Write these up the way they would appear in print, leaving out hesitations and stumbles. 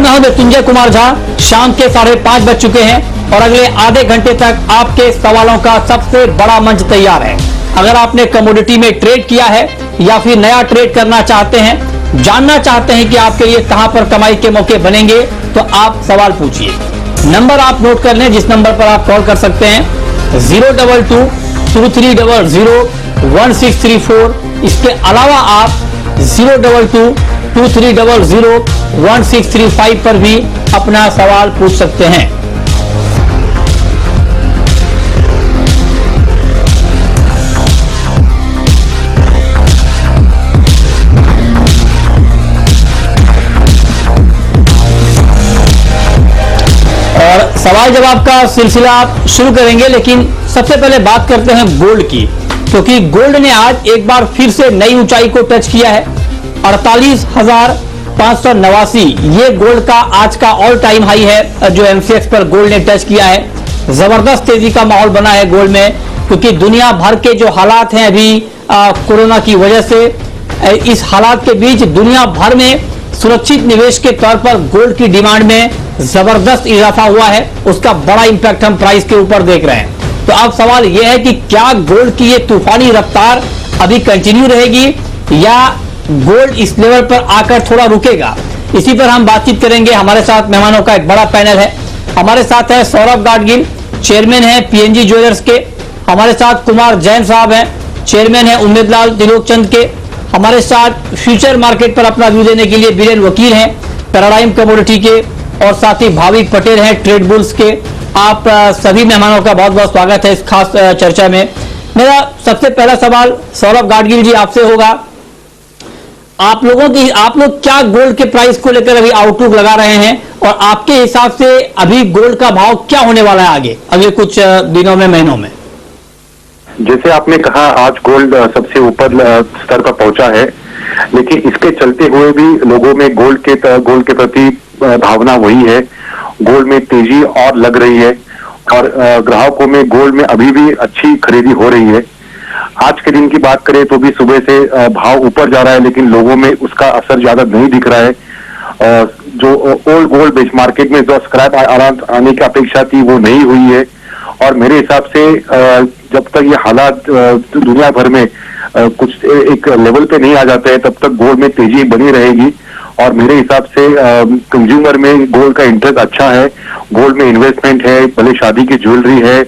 मैं हूं मृत्युंजय कुमार झा। शाम के 5:30 बज चुके हैं और अगले आधे घंटे तक आपके सवालों का सबसे बड़ा मंच तैयार है। अगर आपने कमोडिटी में ट्रेड किया है या फिर नया ट्रेड करना चाहते हैं, जानना चाहते हैं कि आपके लिए कहां पर कमाई के मौके बनेंगे, तो आप सवाल पूछिए। नंबर आप नोट कर लें, जिस नंबर पर आप कॉल कर सकते हैं 022-2300-1634। इसके अलावा आप 022-2300-1635 पर भी अपना सवाल पूछ सकते हैं। और सवाल जवाब का सिलसिला आप शुरू करेंगे, लेकिन सबसे पहले बात करते हैं गोल्ड की, क्योंकि गोल्ड ने आज एक बार फिर से नई ऊंचाई को टच किया है। 48,589 ये गोल्ड का आज का ऑल टाइम हाई है जो एमसीएक्स पर गोल्ड ने टच किया है। जबरदस्त तेजी का माहौल बना है गोल्ड में, क्योंकि दुनिया भर के जो हालात हैं अभी कोरोना की वजह से, इस हालात के बीच दुनिया भर में सुरक्षित निवेश के तौर पर गोल्ड की डिमांड में जबरदस्त इजाफा हुआ है। उसका बड़ा इंपैक्ट हम प्राइस के ऊपर देख रहे हैं। तो अब सवाल यह है कि क्या गोल्ड की ये तूफानी रफ्तार अभी कंटिन्यू रहेगी या गोल्ड इस लेवल पर आकर थोड़ा रुकेगा? इसी पर हम बातचीत करेंगे। हमारे साथ मेहमानों का एक बड़ा पैनल है। हमारे साथ है सौरभ गाडगिल, चेयरमैन है पीएनजी ज्वेलर्स के। हमारे साथ कुमार जैन साहब हैं, चेयरमैन है उम्मीदलाल त्रिलोकचंद के। हमारे साथ फ्यूचर मार्केट पर अपना व्यू देने के लिए बीरेन वकील हैं पैराडाइम कमोडिटी के, और साथ ही भाविक पटेल हैं ट्रेड बुल्स के। आप सभी मेहमानों का बहुत बहुत स्वागत है इस खास चर्चा में। मेरा सबसे पहला सवाल सौरभ गाडगिल जी आपसे होगा। आप लोग क्या गोल्ड के प्राइस को लेकर अभी आउटलुक लगा रहे हैं, और आपके हिसाब से अभी गोल्ड का भाव क्या होने वाला है आगे अगले कुछ दिनों में, महीनों में? जैसे आपने कहा, आज गोल्ड सबसे ऊपर स्तर पर पहुंचा है, लेकिन इसके चलते हुए भी लोगों में गोल्ड के प्रति भावना वही है। गोल्ड में तेजी और लग रही है और ग्राहकों में गोल्ड में अभी भी अच्छी खरीदी हो रही है। आज के दिन की बात करें तो भी सुबह से भाव ऊपर जा रहा है, लेकिन लोगों में उसका असर ज्यादा नहीं दिख रहा है। जो ओल्ड गोल्ड बेंच मार्केट में जो स्क्रैप आने की अपेक्षा थी वो नहीं हुई है, और मेरे हिसाब से जब तक ये हालात दुनिया भर में कुछ एक लेवल पे नहीं आ जाते हैं, तब तक गोल्ड में तेजी बनी रहेगी। और मेरे हिसाब से कंज्यूमर में गोल्ड का इंटरेस्ट अच्छा है, गोल्ड में इन्वेस्टमेंट है, भले शादी की ज्वेलरी है,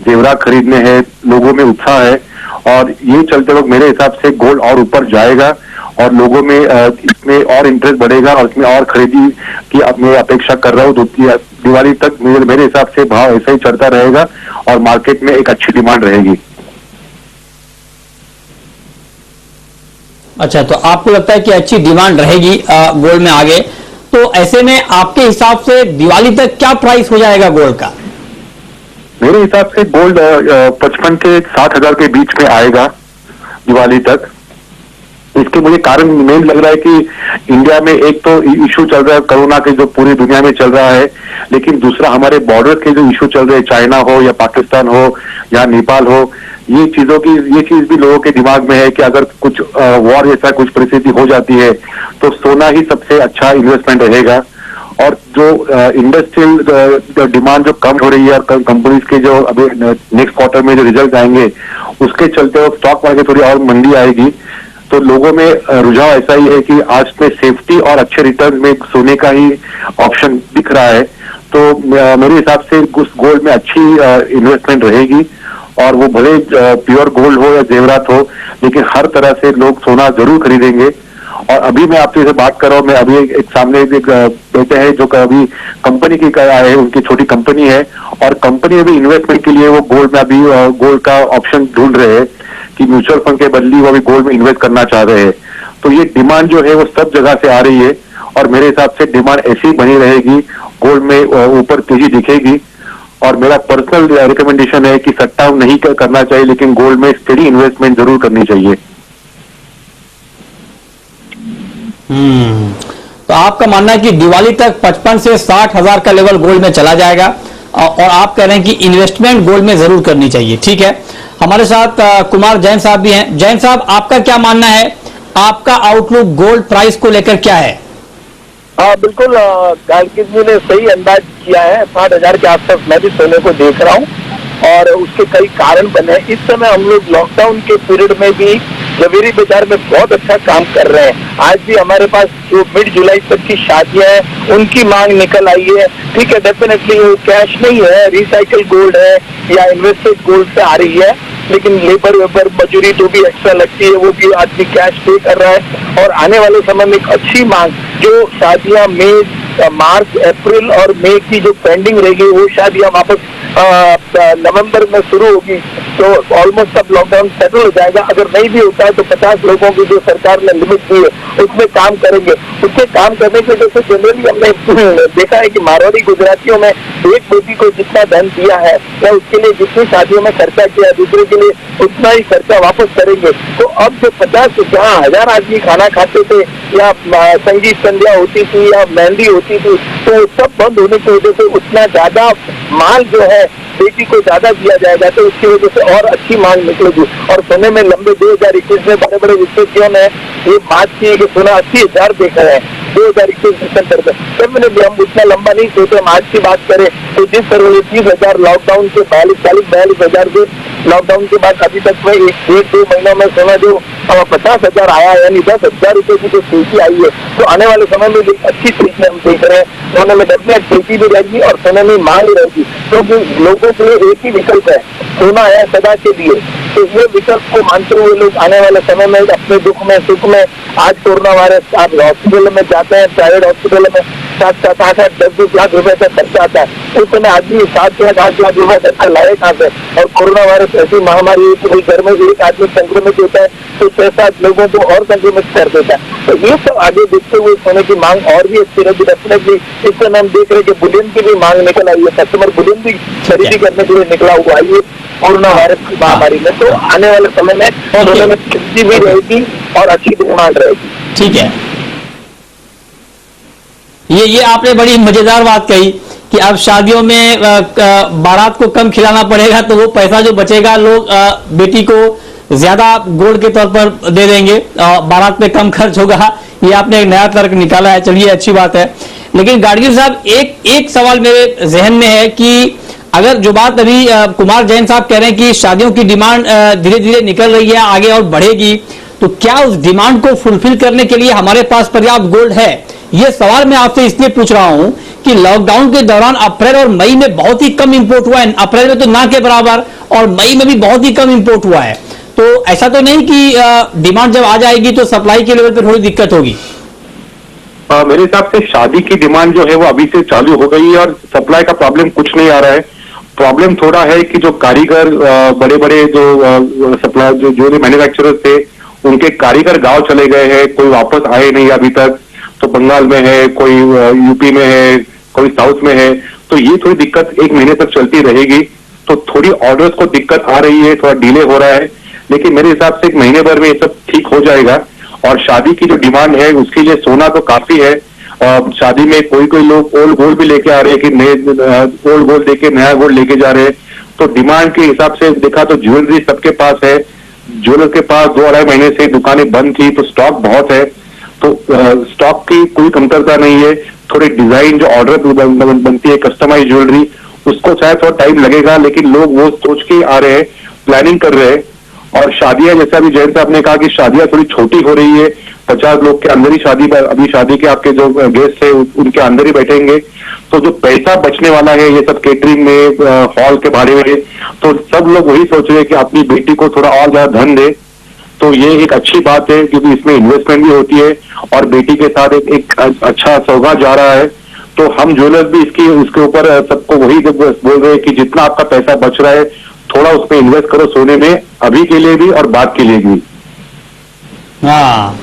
जेवरात खरीदने हैं, लोगों में उत्साह है, और ये चलते वक्त मेरे हिसाब से गोल्ड और ऊपर जाएगा और लोगों में इसमें और इंटरेस्ट बढ़ेगा और इसमें और खरीदी की मैं अपेक्षा कर रहा हूँ। दिवाली तक मेरे हिसाब से भाव ऐसा ही चढ़ता रहेगा और मार्केट में एक अच्छी डिमांड रहेगी। अच्छा, तो आपको लगता है कि अच्छी डिमांड रहेगी गोल्ड में आगे? तो ऐसे में आपके हिसाब से दिवाली तक क्या प्राइस हो जाएगा गोल्ड का? मेरे हिसाब से गोल्ड 55 से 60,000 के बीच में आएगा दिवाली तक। इसके मुझे कारण मेन लग रहा है कि इंडिया में एक तो इशू चल रहा है कोरोना के, जो पूरी दुनिया में चल रहा है, लेकिन दूसरा हमारे बॉर्डर के जो इशू चल रहे हैं, चाइना हो या पाकिस्तान हो या नेपाल हो, ये चीज भी लोगों के दिमाग में है कि अगर कुछ वॉर जैसा कुछ परिस्थिति हो जाती है तो सोना ही सबसे अच्छा इन्वेस्टमेंट रहेगा। और जो इंडस्ट्रियल डिमांड जो कम हो रही है और कंपनीज के जो अभी नेक्स्ट क्वार्टर में जो रिजल्ट आएंगे, उसके चलते वो स्टॉक मार्केट थोड़ी और मंदी आएगी। तो लोगों में रुझाव ऐसा ही है कि आज में सेफ्टी और अच्छे रिटर्न में सोने का ही ऑप्शन दिख रहा है। तो मेरे हिसाब से उस गोल्ड में अच्छी इन्वेस्टमेंट रहेगी, और वो भले प्योर गोल्ड हो या जेवरात हो, लेकिन हर तरह से लोग सोना जरूर खरीदेंगे। और अभी मैं आपसे से बात कर रहा हूँ, मैं अभी एक सामने एक बेटे हैं जो अभी कंपनी की है, उनकी छोटी कंपनी है, और कंपनी अभी इन्वेस्टमेंट के लिए वो गोल्ड में अभी गोल्ड का ऑप्शन ढूंढ रहे हैं कि म्यूचुअल फंड के बदली वो अभी गोल्ड में इन्वेस्ट करना चाह रहे हैं। तो ये डिमांड जो है वो सब जगह से आ रही है, और मेरे हिसाब से डिमांड ऐसी बनी रहेगी, गोल्ड में ऊपर तेजी दिखेगी। और मेरा पर्सनल रिकमेंडेशन है कि सट्टा नहीं करना चाहिए, लेकिन गोल्ड में स्टडी इन्वेस्टमेंट जरूर करनी चाहिए। तो आपका मानना है कि दिवाली तक 55 से 60,000 का लेवल गोल्ड में चला जाएगा, और आप कह रहे हैं कि इन्वेस्टमेंट गोल्ड में जरूर करनी चाहिए। ठीक है, हमारे साथ कुमार जैन साहब भी हैं। जैन साहब, आपका क्या मानना है? आपका आउटलुक गोल्ड प्राइस को लेकर क्या है? हाँ बिल्कुल, गार्गिल जी ने सही अंदाज किया है। 60,000 के आसपास मैं भी सोने को देख रहा हूँ और उसके कई कारण बने। इस समय हम लोग लॉकडाउन के पीरियड में भी जवेरी बाजार में बहुत अच्छा काम कर रहे हैं। आज भी हमारे पास जो मिड जुलाई तक की शादियां हैं उनकी मांग निकल आई है। ठीक है, डेफिनेटली वो कैश नहीं है, रिसाइकल गोल्ड है या इन्वेस्टेड गोल्ड से आ रही है, लेकिन लेबर वेबर मजूरी जो भी एक्स्ट्रा लगती है वो भी आदमी कैश पे कर रहा है। और आने वाले समय में एक अच्छी मांग, जो शादियां मई, मार्च, अप्रैल और मई की जो पेंडिंग रहेगी वो शादियां वापस नवंबर में शुरू होगी, तो ऑलमोस्ट सब लॉकडाउन सेटल हो जाएगा। अगर नहीं भी होता है तो 50 लोगों की जो सरकार ने लिमिट दी है उसमें काम करेंगे। उसके काम करने के जैसे जनरली हमने देखा है कि मारवाड़ी गुजरातियों में एक बेटी को जितना धन दिया है या उसके लिए जितनी शादियों में खर्चा किया, दूसरे के लिए उतना ही खर्चा वापस करेंगे। तो अब जो 50 जहाँ 1000 आदमी खाना खाते थे या संगीत संध्या होती थी या मेहंदी होती थी, तो वो सब बंद होने की वजह से उतना ज्यादा माल जो है बेटी को ज्यादा दिया जाएगा, तो उसकी वजह से और अच्छी मांग निकलेगी। और सोने में लंबे 2021 में बड़े बड़े विशेषज्ञों ने ये बात की है कि सोना 80,000 देखा है 2021 दिसंबर में। डेफिनेटली हम उतना लंबा नहीं सोचे। हम आज की बात करें तो जिस तरह से 30,000 लॉकडाउन के 42,000 से लॉकडाउन के बाद अभी तक में 1-2 महीनों में सोना जो 50,000 आया, यानी 10,000 रुपए की जो तेजी आई है, तो आने वाले समय में एक अच्छी तेजी हम देख रहे हैं। सोने में डेफिनेट तेजी भी रहेगी और सोने में मांग रहेगी, क्योंकि लोगों के लिए एक ही विकल्प है, सोना है सदा के लिए। तो ये विकल्प को मानते हुए लोग आने वाले समय में अपने दुख में सुख में, आज कोरोना वायरस आप हॉस्पिटल में जाते हैं, प्राइवेट हॉस्पिटल में 7-7, 8-8, 10-10 लाख रुपए का खर्चा आता है। उस समय आदमी 7 लाख 8 लाख रुपए खर्चा लाए कहाँ से? और कोरोना वायरस ऐसी महामारी है कि घर में एक आदमी संक्रमित होता है तो 6-7 लोगों को और संक्रमित कर देता है। तो ये सब आगे देखते हुए सोने की मांग और भी अच्छी रहेगी। डेफिनेटली इस समय हम देख रहे हैं कि बुलियन की भी मांग निकल आई है, कस्टमर बुलियन भी खरीदी करने के लिए निकला हुआ है ये कोरोना वायरस की महामारी में। तो आने वाले समय में सोने में तेजी भी रहेगी और अच्छी डिमांड रहेगी। ठीक है, ये आपने बड़ी मजेदार बात कही कि अब शादियों में बारात को कम खिलाना पड़ेगा, तो वो पैसा जो बचेगा लोग बेटी को ज्यादा गोल्ड के तौर पर दे देंगे, बारात में कम खर्च होगा। ये आपने एक नया तर्क निकाला है, चलिए अच्छी बात है। लेकिन गाडगिल साहब, एक सवाल मेरे जहन में है कि अगर जो बात अभी कुमार जैन साहब कह रहे हैं कि शादियों की डिमांड धीरे धीरे निकल रही है, आगे और बढ़ेगी, तो क्या उस डिमांड को फुलफिल करने के लिए हमारे पास पर्याप्त गोल्ड है? ये सवाल मैं आपसे इसलिए पूछ रहा हूं कि लॉकडाउन के दौरान अप्रैल और मई में बहुत ही कम इंपोर्ट हुआ है, अप्रैल में तो ना के बराबर और मई में भी बहुत ही कम इंपोर्ट हुआ है। तो ऐसा तो नहीं कि डिमांड जब आ जाएगी तो सप्लाई के लेवल पर थोड़ी दिक्कत होगी? मेरे हिसाब से शादी की डिमांड जो है वो अभी से चालू हो गई है और सप्लाई का प्रॉब्लम कुछ नहीं आ रहा है। प्रॉब्लम थोड़ा है कि जो कारीगर बड़े बड़े जो सप्लाई जो मैन्युफैक्चरर्स थे, उनके कारीगर गांव चले गए हैं, कोई वापस आए नहीं अभी तक। तो बंगाल में है, कोई यूपी में है, कोई साउथ में है, तो ये थोड़ी दिक्कत 1 महीने तक चलती रहेगी। तो थोड़ी ऑर्डर्स को दिक्कत आ रही है, थोड़ा डिले हो रहा है, लेकिन मेरे हिसाब से 1 महीने भर में ये सब ठीक हो जाएगा। और शादी की जो डिमांड है उसके लिए सोना तो काफी है। शादी में कोई लोग ओल्ड गोल्ड भी लेके आ रहे हैं कि नए ओल्ड गोल्ड देके नया गोल्ड लेके जा रहे हैं। तो डिमांड के हिसाब से देखा तो ज्वेलरी सबके पास है। ज्वेलर के पास 2-2.5 महीने से दुकानें बंद थी, तो स्टॉक बहुत है। तो स्टॉक की कोई कमतरता नहीं है। थोड़े डिजाइन जो ऑर्डर बनती है कस्टमाइज ज्वेलरी, उसको शायद थोड़ा टाइम लगेगा, लेकिन लोग वो सोच के आ रहे हैं, प्लानिंग कर रहे हैं। और शादियां, जैसे अभी जैन साहब ने कहा कि शादियां थोड़ी छोटी हो रही है, 50 लोग के अंदर ही शादी, अभी शादी के आपके जो गेस्ट है उनके अंदर ही बैठेंगे। तो जो पैसा बचने वाला है ये सब केटरिंग में, हॉल के भाड़े में, तो सब लोग वही सोच रहे हैं कि अपनी बेटी को थोड़ा और ज्यादा धन दे। तो ये एक अच्छी बात है, क्योंकि इसमें इन्वेस्टमेंट भी होती है और बेटी के साथ एक अच्छा सौगात जा रहा है। तो हम ज्वेलर्स भी इसके ऊपर सबको वही बोल रहे हैं कि जितना आपका पैसा बच रहा है थोड़ा उस पर इन्वेस्ट करो सोने में, अभी के लिए भी और बाद के लिए भी। हाँ,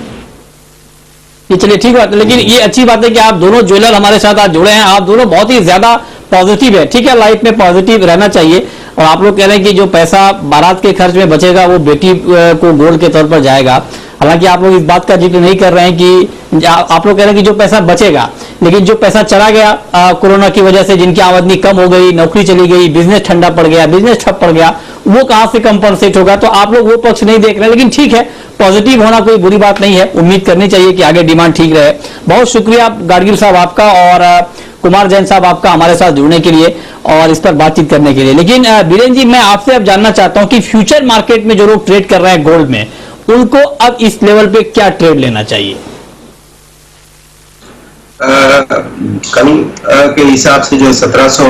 ये चलिए ठीक बात है। लेकिन ये अच्छी बात है कि आप दोनों ज्वेलर हमारे साथ आज जुड़े हैं। आप दोनों बहुत ही ज्यादा पॉजिटिव है। ठीक है, लाइफ में पॉजिटिव रहना चाहिए। और आप लोग कह रहे हैं कि जो पैसा बारात के खर्च में बचेगा वो बेटी को गोल्ड के तौर पर जाएगा। हालांकि आप लोग इस बात का जिक्र नहीं कर रहे हैं कि आप लोग कह रहे हैं कि जो पैसा बचेगा, लेकिन जो पैसा चला गया कोरोना की वजह से, जिनकी आमदनी कम हो गई, नौकरी चली गई, बिजनेस ठंडा पड़ गया, बिजनेस ठप पड़ गया, वो कहां से कंपनसेट होगा। तो आप लोग वो पक्ष नहीं देख रहे, लेकिन ठीक है, पॉजिटिव होना कोई बुरी बात नहीं है, उम्मीद करनी चाहिए कि आगे डिमांड ठीक रहे। बहुत शुक्रिया गाडगिल साहब आपका और कुमार जैन साहब आपका हमारे साथ जुड़ने के लिए और इस पर बातचीत करने के लिए। लेकिन बीरेन जी, मैं आपसे अब जानना चाहता हूं कि फ्यूचर मार्केट में जो लोग ट्रेड कर रहे हैं गोल्ड में, उनको अब इस लेवल पे क्या ट्रेड लेना चाहिए? कल के हिसाब से जो 1700